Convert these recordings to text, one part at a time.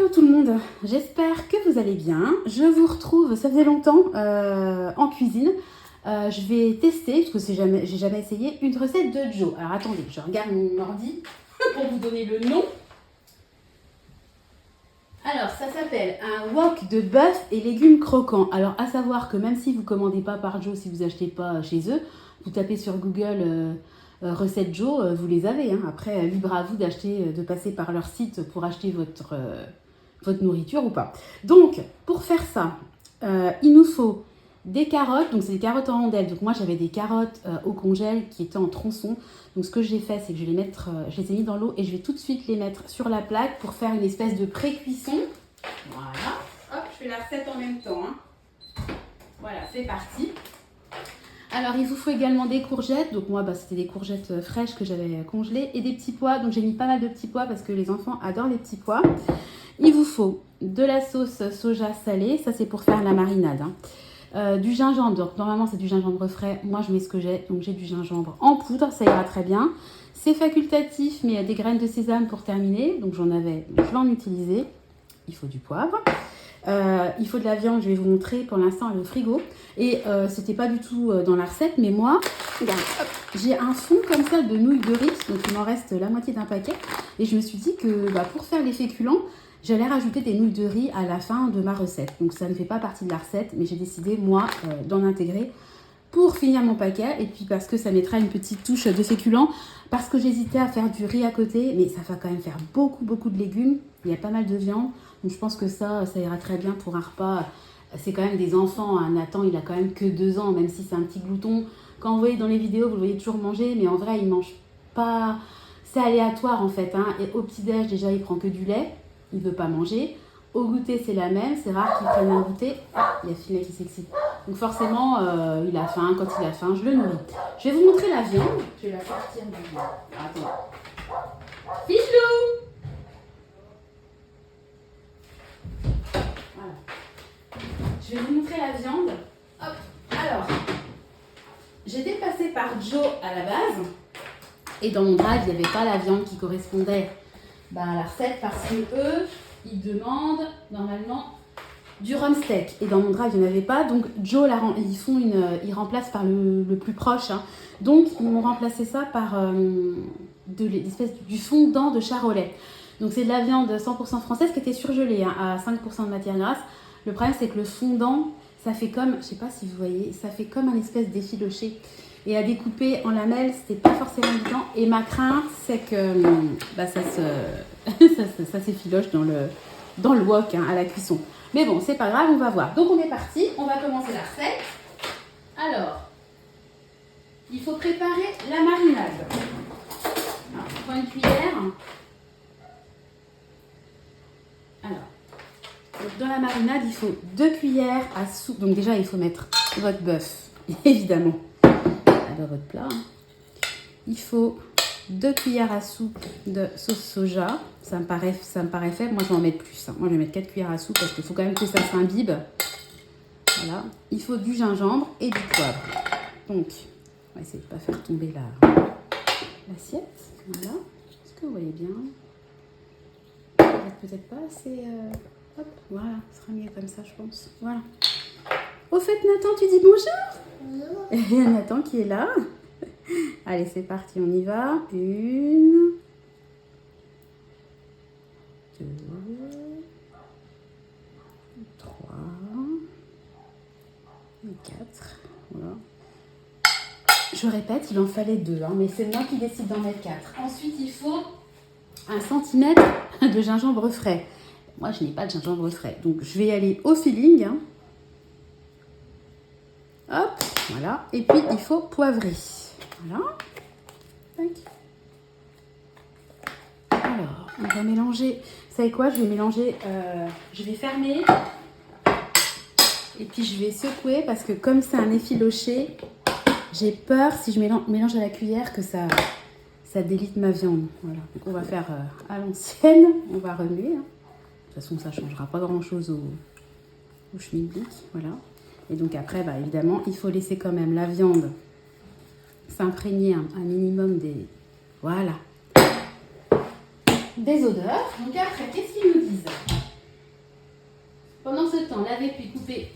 Hello tout le monde, j'espère que vous allez bien. Je vous retrouve, ça faisait longtemps, en cuisine. Je vais tester, parce que j'ai jamais essayé, une recette de Joe. Alors attendez, je regarde mon ordi pour vous donner le nom. Alors ça s'appelle un wok de bœuf et légumes croquants. Alors à savoir que même si vous ne commandez pas par Joe, si vous achetez pas chez eux, vous tapez sur Google recette Joe, vous les avez. Hein. Après, libre à vous d'acheter, de passer par leur site pour acheter votre nourriture ou pas. Donc, pour faire ça, il nous faut des carottes. Donc, c'est des carottes en rondelles. Donc, moi, j'avais des carottes au congèle qui étaient en tronçons. Donc, ce que j'ai fait, c'est que je les ai mis dans l'eau et je vais tout de suite les mettre sur la plaque pour faire une espèce de pré-cuisson. Voilà. Hop, je fais la recette en même temps. Hein. Voilà, c'est parti. Alors, il vous faut également des courgettes. Donc, moi, c'était des courgettes fraîches que j'avais congelées et des petits pois. Donc, j'ai mis pas mal de petits pois parce que les enfants adorent les petits pois. Il vous faut de la sauce soja salée. Ça, c'est pour faire la marinade. Hein. Du gingembre. Donc, normalement, c'est du gingembre frais. Moi, je mets ce que j'ai. Donc, j'ai du gingembre en poudre. Ça ira très bien. C'est facultatif, mais il y a des graines de sésame pour terminer. Donc, j'en avais. Je vais en utiliser. Il faut du poivre. Il faut de la viande, je vais vous montrer pour l'instant au frigo. Et c'était pas du tout dans la recette, mais moi, regarde, j'ai un fond comme ça de nouilles de riz, donc il m'en reste la moitié d'un paquet. Et je me suis dit que pour faire les féculents, j'allais rajouter des nouilles de riz à la fin de ma recette. Donc ça ne fait pas partie de la recette, mais j'ai décidé moi d'en intégrer pour finir mon paquet. Et puis parce que ça mettra une petite touche de féculents, parce que j'hésitais à faire du riz à côté, mais ça va quand même faire beaucoup de légumes. Il y a pas mal de viande. Donc je pense que ça ira très bien pour un repas. C'est quand même des enfants. Hein. Nathan, il a quand même que 2 ans, même si c'est un petit glouton. Quand vous voyez dans les vidéos, vous le voyez toujours manger, mais en vrai, il ne mange pas. C'est aléatoire en fait. Hein. Et au petit-déj, déjà, il prend que du lait. Il ne veut pas manger. Au goûter, c'est la même. C'est rare qu'il prenne un goûter. Ah, il y a Philin qui s'excite. Donc forcément, il a faim. Quand il a faim, je le nourris. Je vais vous montrer la viande. Je vais la sortir du... Attends. Fichou! Je vais vous montrer la viande. Hop. Alors, j'étais passée par Joe à la base. Et dans mon drive, il n'y avait pas la viande qui correspondait à la recette parce que eux, ils demandent normalement du rump steak. Et dans mon drive, il n'y en avait pas. Donc, Joe, ils remplacent par le plus proche. Hein. Donc, ils m'ont remplacé ça par du fondant de charolais. Donc, c'est de la viande 100% française qui était surgelée à 5% de matière grasse. Le problème, c'est que le fondant, ça fait comme, je sais pas si vous voyez, ça fait comme un espèce d'effiloché. Et à découper en lamelles, c'était pas forcément évident. Et ma crainte, c'est que ça s'effiloche dans le wok, à la cuisson. Mais bon, c'est pas grave, on va voir. Donc on est parti, on va commencer la recette. Alors, il faut préparer la marinade. Alors, on prend une cuillère. Alors. Donc, dans la marinade, il faut 2 cuillères à soupe. Donc déjà, il faut mettre votre bœuf, évidemment, dans votre plat. Il faut 2 cuillères à soupe de sauce soja. Ça me paraît faible. Moi, je vais en mettre plus. Moi, je vais mettre 4 cuillères à soupe parce qu'il faut quand même que ça s'imbibe. Voilà. Il faut du gingembre et du poivre. Donc, on va essayer de ne pas faire tomber l'assiette. Voilà. Est-ce que vous voyez bien? Peut-être pas assez... Hop, voilà, ce sera mieux comme ça, je pense. Voilà. Au fait, Nathan, tu dis bonjour? Et il y a Nathan qui est là. Allez, c'est parti, on y va. 1, 2, 3 et 4. Voilà. Je répète, il en fallait 2, mais c'est moi qui décide d'en mettre 4. Ensuite, il faut 1 centimètre de gingembre frais. Moi, je n'ai pas de gingembre frais. Donc, je vais aller au feeling. Hop, voilà. Et puis, il faut poivrer. Voilà. Tac. Alors, on va mélanger. Vous savez quoi? Je vais mélanger. Je vais fermer. Et puis, je vais secouer parce que comme c'est un effiloché, j'ai peur, si je mélange à la cuillère, que ça délite ma viande. Voilà. Donc, on va faire à l'ancienne. On va remuer. De toute façon, ça ne changera pas grand-chose au schmilblick, voilà. Et donc après, évidemment, il faut laisser quand même la viande s'imprégner un minimum des... Voilà. Des odeurs. Donc après, qu'est-ce qu'ils nous disent? Pendant ce temps, lavez puis coupez.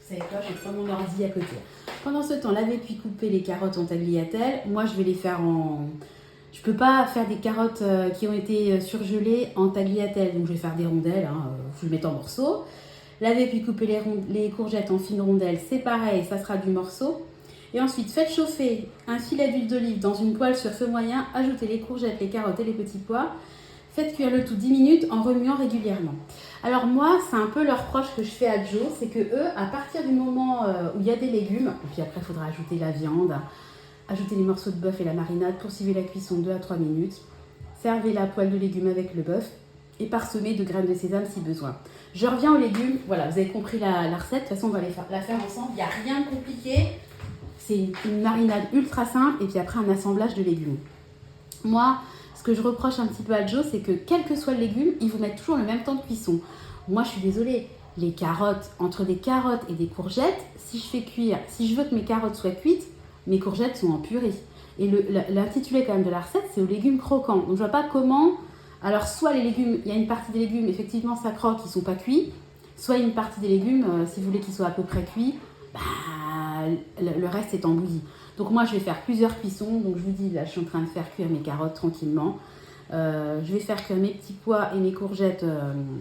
Vous savez quoi, je prends mon ordi à côté. Pendant ce temps, lavez puis coupez les carottes en tagliatelle. Moi, je vais les faire en... Je peux pas faire des carottes qui ont été surgelées en tagliatelle, donc je vais faire des rondelles, je vais les mettre en morceaux. Lavez puis coupez les courgettes en fines rondelles, c'est pareil, ça sera du morceau. Et ensuite, faites chauffer un filet d'huile d'olive dans une poêle sur feu moyen, ajoutez les courgettes, les carottes et les petits pois. Faites cuire le tout 10 minutes en remuant régulièrement. Alors moi, c'est un peu le reproche que je fais à Joe, c'est que eux, à partir du moment où il y a des légumes, et puis après il faudra ajouter la viande, ajouter les morceaux de bœuf et la marinade, poursuivez la cuisson 2 à 3 minutes, servez la poêle de légumes avec le bœuf et parsemez de graines de sésame si besoin. Je reviens aux légumes, voilà, vous avez compris la recette, de toute façon on va la faire ensemble, il n'y a rien de compliqué, c'est une marinade ultra simple et puis après un assemblage de légumes. Moi, ce que je reproche un petit peu à Joe, c'est que quel que soit le légume, ils vous mettent toujours le même temps de cuisson. Moi, je suis désolée, les carottes, entre des carottes et des courgettes, si je veux que mes carottes soient cuites, mes courgettes sont en purée. Et l'intitulé quand même de la recette, c'est aux légumes croquants. Donc je vois pas comment... Alors soit les légumes, il y a une partie des légumes, effectivement ça croque, ils sont pas cuits. Soit une partie des légumes, si vous voulez qu'ils soient à peu près cuits, le reste est en bouillie. Donc moi je vais faire plusieurs cuissons. Donc je vous dis, là je suis en train de faire cuire mes carottes tranquillement. Je vais faire cuire mes petits pois et mes courgettes.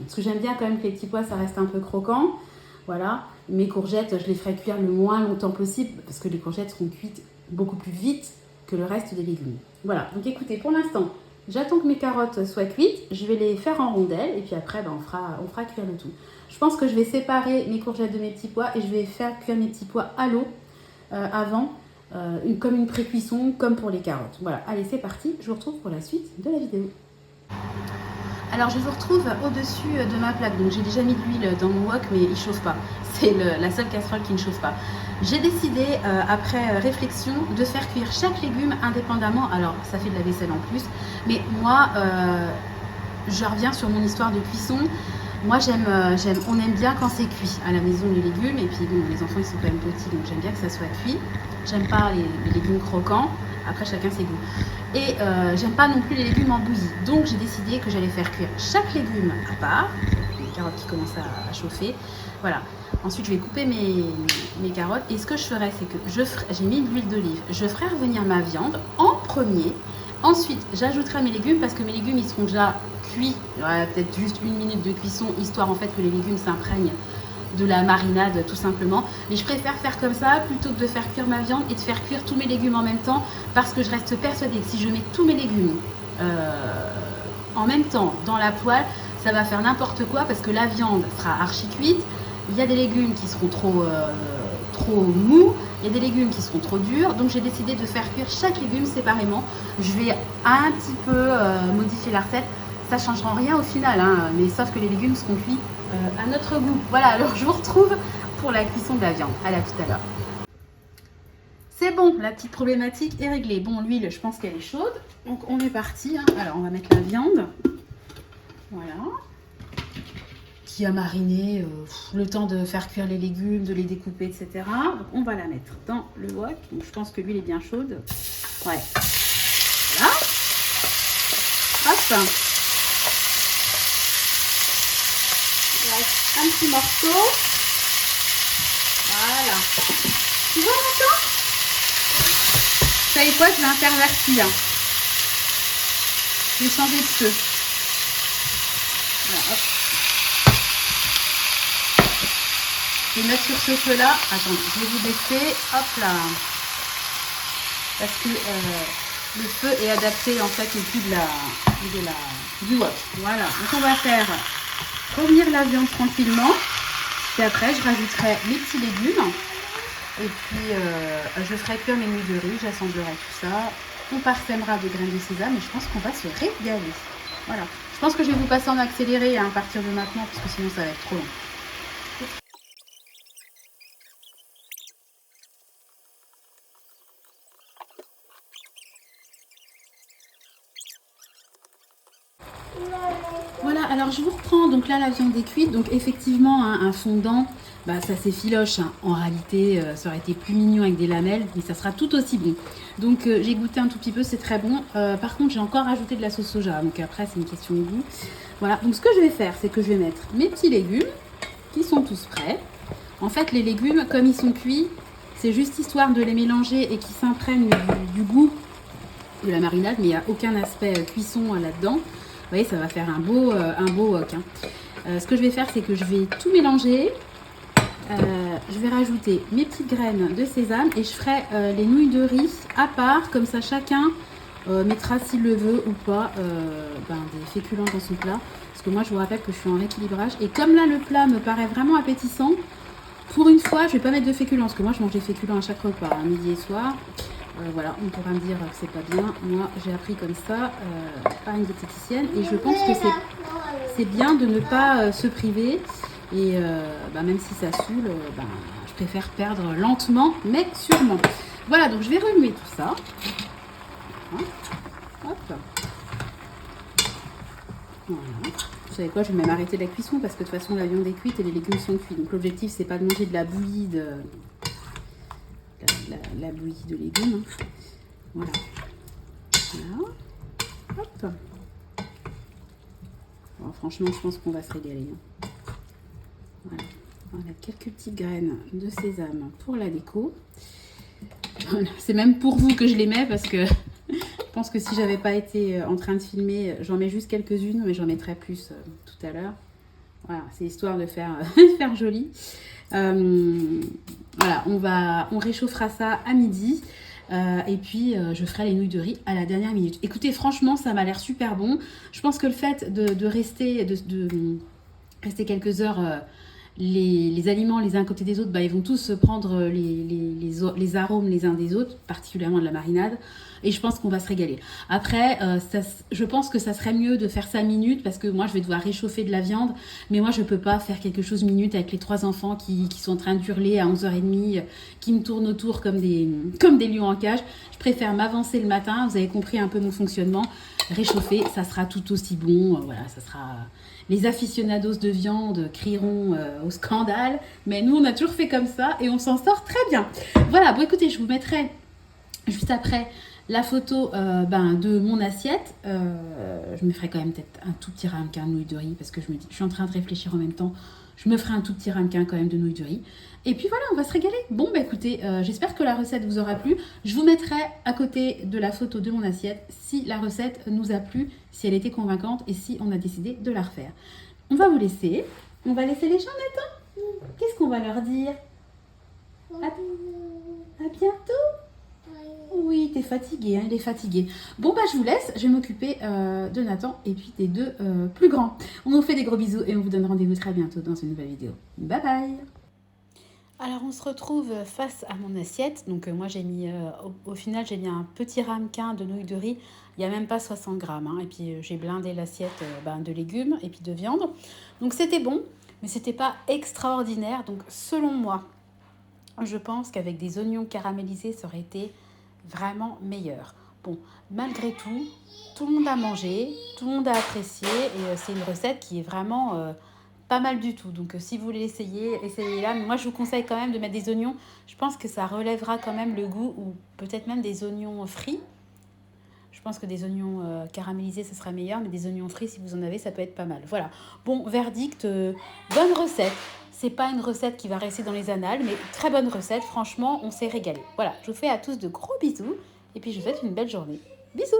Parce que j'aime bien quand même que les petits pois ça reste un peu croquant. Voilà, mes courgettes, je les ferai cuire le moins longtemps possible parce que les courgettes seront cuites beaucoup plus vite que le reste des légumes. Voilà, donc écoutez, pour l'instant, j'attends que mes carottes soient cuites, je vais les faire en rondelles et puis après, on fera cuire le tout. Je pense que je vais séparer mes courgettes de mes petits pois et je vais faire cuire mes petits pois à l'eau avant, comme une pré-cuisson, comme pour les carottes. Voilà, allez, c'est parti, je vous retrouve pour la suite de la vidéo. Alors je vous retrouve au-dessus de ma plaque, donc j'ai déjà mis de l'huile dans mon wok mais il ne chauffe pas, c'est la seule casserole qui ne chauffe pas. J'ai décidé après réflexion de faire cuire chaque légume indépendamment, alors ça fait de la vaisselle en plus, mais moi je reviens sur mon histoire de cuisson. Moi on aime bien quand c'est cuit à la maison les légumes et puis bon, les enfants ils sont quand même petits donc j'aime bien que ça soit cuit. J'aime pas les légumes croquants. Après, chacun ses goûts. Et j'aime pas non plus les légumes en bouillie. Donc, j'ai décidé que j'allais faire cuire chaque légume à part. Les carottes qui commencent à chauffer. Voilà. Ensuite, je vais couper mes carottes. Et ce que je ferai, c'est que j'ai mis de l'huile d'olive. Je ferai revenir ma viande en premier. Ensuite, j'ajouterai mes légumes parce que mes légumes, ils seront déjà cuits. Il y aura peut-être juste 1 minute de cuisson, histoire en fait que les légumes s'imprègnent de la marinade tout simplement, mais je préfère faire comme ça plutôt que de faire cuire ma viande et de faire cuire tous mes légumes en même temps parce que je reste persuadée que si je mets tous mes légumes en même temps dans la poêle, ça va faire n'importe quoi parce que la viande sera archi cuite, il y a des légumes qui seront trop mous, il y a des légumes qui seront trop durs, donc j'ai décidé de faire cuire chaque légume séparément. Je vais un petit peu modifier la recette. Ça ne changera rien au final, mais sauf que les légumes seront cuits à notre goût. Voilà, alors je vous retrouve pour la cuisson de la viande. Allez, à tout à l'heure. C'est bon, la petite problématique est réglée. Bon, l'huile, je pense qu'elle est chaude. Donc, on est parti. Alors, on va mettre la viande. Voilà. Qui a mariné le temps de faire cuire les légumes, de les découper, etc. Donc, on va la mettre dans le wok. Donc, je pense que l'huile est bien chaude. Ouais. Voilà. Hop. Un petit morceau. Voilà. Tu vois maintenant? Vous savez quoi? Je vais intervertir. Je vais changer de feu. Voilà, hop. Je vais mettre sur ce feu-là. Attendez, je vais vous baisser. Hop là. Parce que le feu est adapté en fait au plus du wok. Voilà. Donc on va faire revenir la viande tranquillement. Puis après, je rajouterai mes petits légumes. Et puis, je ferai cuire mes nouilles de riz. J'assemblerai tout ça. On parsemera de graines de sésame. Et je pense qu'on va se régaler. Voilà. Je pense que je vais vous passer en accéléré à partir de maintenant. Parce que sinon, ça va être trop long. Voilà, alors je vous reprends, donc là la viande est cuite, donc effectivement un fondant, ça s'effiloche, en réalité ça aurait été plus mignon avec des lamelles, mais ça sera tout aussi bon. Donc j'ai goûté un tout petit peu, c'est très bon, par contre j'ai encore rajouté de la sauce soja, donc après c'est une question de goût. Voilà, donc ce que je vais faire, c'est que je vais mettre mes petits légumes qui sont tous prêts. En fait, les légumes, comme ils sont cuits, c'est juste histoire de les mélanger et qu'ils s'imprègnent du goût de la marinade, mais il n'y a aucun aspect cuisson là-dedans. Vous voyez, ça va faire un beau wok. Ce que je vais faire, c'est que je vais tout mélanger. Je vais rajouter mes petites graines de sésame et je ferai les nouilles de riz à part, comme ça chacun mettra s'il le veut ou pas des féculents dans son plat. Parce que moi je vous rappelle que je suis en rééquilibrage. Et comme là le plat me paraît vraiment appétissant, pour une fois je vais pas mettre de féculents. Parce que moi je mange des féculents à chaque repas, midi et soir. Voilà, on pourra me dire que c'est pas bien. Moi j'ai appris comme ça par une diététicienne. Et je pense que c'est bien de ne pas se priver. Et même si ça saoule, je préfère perdre lentement mais sûrement. Voilà, donc je vais remuer tout ça. Hop. Voilà. Vous savez quoi, je vais même arrêter la cuisson parce que de toute façon la viande est cuite et les légumes sont cuits. Donc l'objectif c'est pas de manger de la bouillie de la bouillie de légumes. Voilà. Voilà. Hop. Bon, franchement, je pense qu'on va se régaler. Voilà. Voilà, quelques petites graines de sésame pour la déco. Voilà. C'est même pour vous que je les mets parce que je pense que si j'avais pas été en train de filmer, j'en mets juste quelques-unes, mais j'en mettrai plus tout à l'heure. Voilà, c'est histoire de faire, faire joli. Voilà, on réchauffera ça à midi. Et puis je ferai les nouilles de riz à la dernière minute. Écoutez, franchement, ça m'a l'air super bon. Je pense que le fait de rester quelques heures les aliments les uns à côté des autres, ils vont tous prendre les arômes les uns des autres, particulièrement de la marinade. Et je pense qu'on va se régaler. Après, je pense que ça serait mieux de faire ça minute parce que moi, je vais devoir réchauffer de la viande. Mais moi, je ne peux pas faire quelque chose minute avec les 3 enfants qui sont en train d'hurler à 11h30, qui me tournent autour comme des lions en cage. Je préfère m'avancer le matin. Vous avez compris un peu mon fonctionnement. Réchauffer, ça sera tout aussi bon. Voilà, ça sera... Les aficionados de viande crieront au scandale. Mais nous, on a toujours fait comme ça et on s'en sort très bien. Voilà, bon écoutez, je vous mettrai juste après la photo de mon assiette. Je me ferai quand même peut-être un tout petit ramequin de nouilles de riz parce que je suis en train de réfléchir en même temps. Je me ferai un tout petit ramequin quand même de nouilles de riz. Et puis voilà, on va se régaler. Bon, écoutez, j'espère que la recette vous aura plu. Je vous mettrai à côté de la photo de mon assiette si la recette nous a plu, si elle était convaincante et si on a décidé de la refaire. On va vous laisser. On va laisser les gens, Nathan. Qu'est-ce qu'on va leur dire? À bientôt. Oui, t'es fatigué, il est fatigué. Bon, je vous laisse, je vais m'occuper de Nathan et puis des 2 plus grands. On vous fait des gros bisous et on vous donne rendez-vous très bientôt dans une nouvelle vidéo. Bye bye. Alors, on se retrouve face à mon assiette. Donc, moi, j'ai mis, au final, j'ai mis un petit ramequin de nouilles de riz. Il n'y a même pas 60 grammes. Et puis, j'ai blindé l'assiette de légumes et puis de viande. Donc, c'était bon, mais c'était pas extraordinaire. Donc, selon moi, je pense qu'avec des oignons caramélisés, ça aurait été vraiment meilleur. Bon, malgré tout, tout le monde a mangé, tout le monde a apprécié et c'est une recette qui est vraiment pas mal du tout. Donc si vous voulez essayer, essayez-la. Mais moi, je vous conseille quand même de mettre des oignons. Je pense que ça relèvera quand même le goût ou peut-être même des oignons frits. Je pense que des oignons caramélisés, ce sera meilleur, mais des oignons frits, si vous en avez, ça peut être pas mal. Voilà. Bon, verdict, bonne recette. C'est pas une recette qui va rester dans les annales, mais très bonne recette. Franchement, on s'est régalé. Voilà, je vous fais à tous de gros bisous. Et puis, je vous souhaite une belle journée. Bisous!